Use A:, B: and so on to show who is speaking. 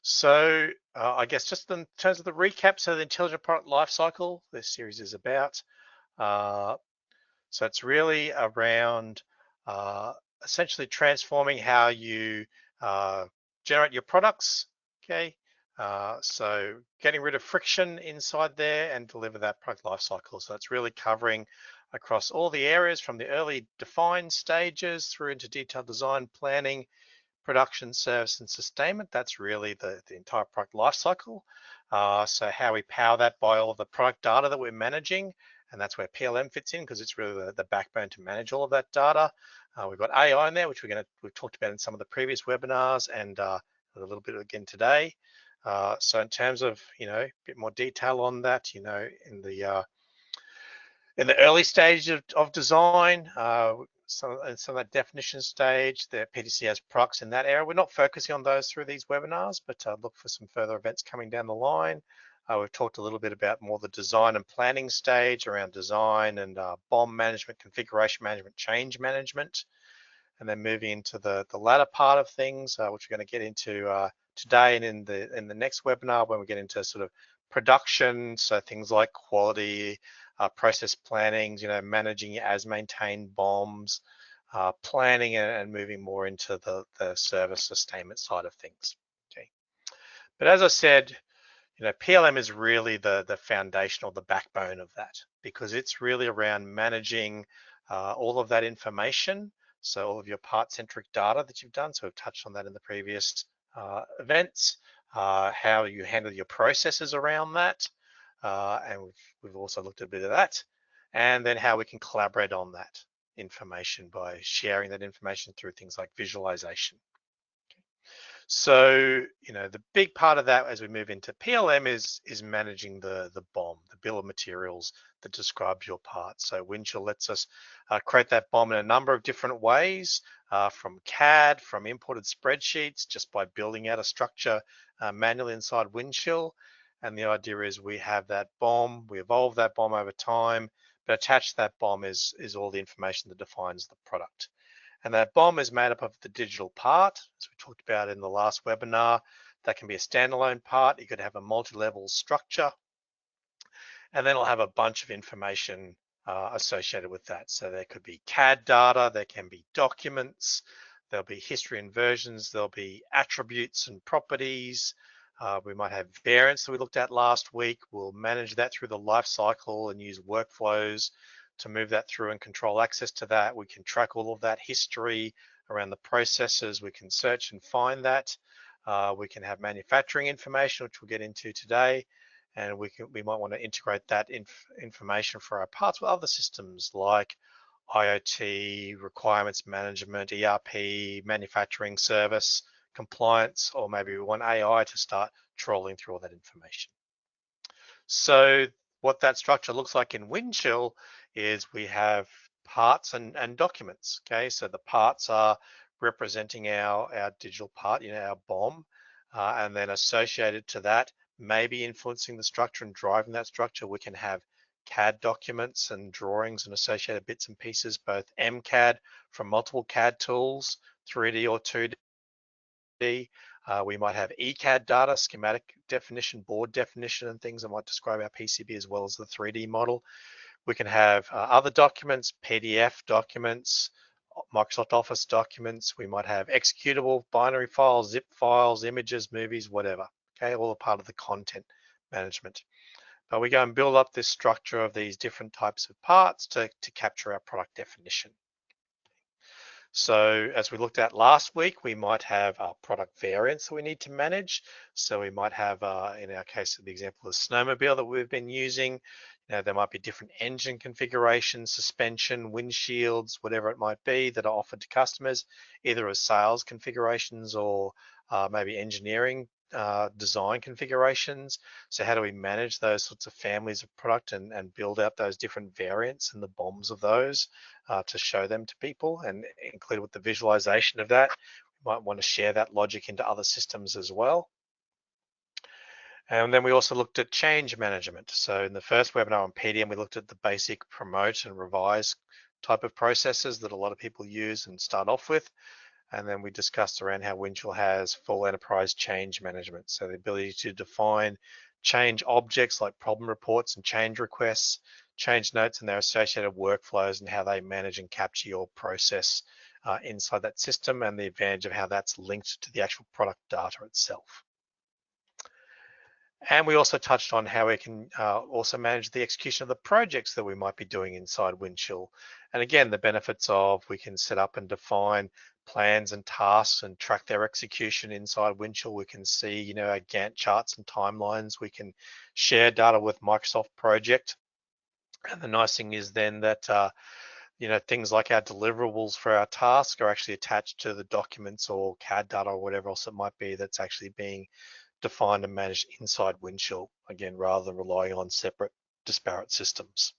A: So I guess just in terms of the recap, so the intelligent product lifecycle this series is about. Uh, so it's really around uh, essentially transforming how you uh, generate your products. Okay, so getting rid of friction inside there and deliver that product lifecycle. So it's really covering across all the areas from the early defined stages through into detailed design, planning, production, service, and sustainment. That's really the entire product lifecycle. So how we power that by all of the product data that we're managing, and that's where PLM fits in because it's really the backbone to manage all of that data. We've got AI in there, which we've talked about in some of the previous webinars and a little bit again today. So in terms of a bit more detail on that, in the early stage of design, some of that definition stage, the PTC has products in that area. We're not focusing on those through these webinars, but look for some further events coming down the line. We've talked a little bit about more the design and planning stage around design and BOM management, configuration management, change management, and then moving into the latter part of things, which we're going to get into today and in the next webinar when we get into sort of production, so things like quality, process planning, managing as maintained BOMs, planning and moving more into the service sustainment side of things. Okay, but as I said, PLM is really the foundation or the backbone of that because it's really around managing all of that information. So all of your part-centric data that you've done. So we've touched on that in the previous events, how you handle your processes around that. And we've also looked at a bit of that. And then how we can collaborate on that information by sharing that information through things like visualization. So, the big part of that as we move into PLM is managing the BOM, the bill of materials that describes your part. So Windchill lets us create that BOM in a number of different ways, from CAD, from imported spreadsheets, just by building out a structure manually inside Windchill. And the idea is we have that BOM, we evolve that BOM over time, but attached to that BOM is all the information that defines the product. And that BOM is made up of the digital part, as we talked about in the last webinar. That can be a standalone part. You could have a multi-level structure, and then it'll have a bunch of information associated with that. So there could be CAD data, there can be documents, there'll be history and versions, there'll be attributes and properties. We might have variants that we looked at last week. We'll manage that through the life cycle and use workflows to move that through and control access to that. We can track all of that history around the processes. We can search and find that. We can have manufacturing information, which we'll get into today. And we might want to integrate that information for our parts with other systems like IoT, requirements management, ERP, manufacturing service, compliance, or maybe we want AI to start trawling through all that information. So what that structure looks like in Windchill is we have parts and documents. Okay, so the parts are representing our digital part, our BOM, and then associated to that, maybe influencing the structure and driving that structure, we can have CAD documents and drawings and associated bits and pieces, both MCAD from multiple CAD tools, 3D or 2D. We might have ECAD data, schematic definition, board definition, and things that might describe our PCB as well as the 3D model. We can have other documents, PDF documents, Microsoft Office documents. We might have executable binary files, zip files, images, movies, whatever. Okay, all a part of the content management. But we go and build up this structure of these different types of parts to capture our product definition. So as we looked at last week, we might have product variants that we need to manage. So we might have, in our case, the example of the snowmobile that we've been using, there might be different engine configurations, suspension, windshields, whatever it might be that are offered to customers, either as sales configurations or maybe engineering design configurations. So how do we manage those sorts of families of product and build out those different variants and the BOMs of those to show them to people, and include with the visualization of that. We might want to share that logic into other systems as well. And then we also looked at change management. So in the first webinar on PDM, we looked at the basic promote and revise type of processes that a lot of people use and start off with. And then we discussed around how Windchill has full enterprise change management. So the ability to define change objects like problem reports and change requests, change notes and their associated workflows, and how they manage and capture your process inside that system, and the advantage of how that's linked to the actual product data itself. And we also touched on how we can also manage the execution of the projects that we might be doing inside Windchill. And again, the benefits of we can set up and define plans and tasks and track their execution inside Windchill. We can see, you know, our Gantt charts and timelines. We can share data with Microsoft Project. And the nice thing is then that, you know, things like our deliverables for our task are actually attached to the documents or CAD data or whatever else it might be that's actually being defined and managed inside Windchill, again, rather than relying on separate disparate systems.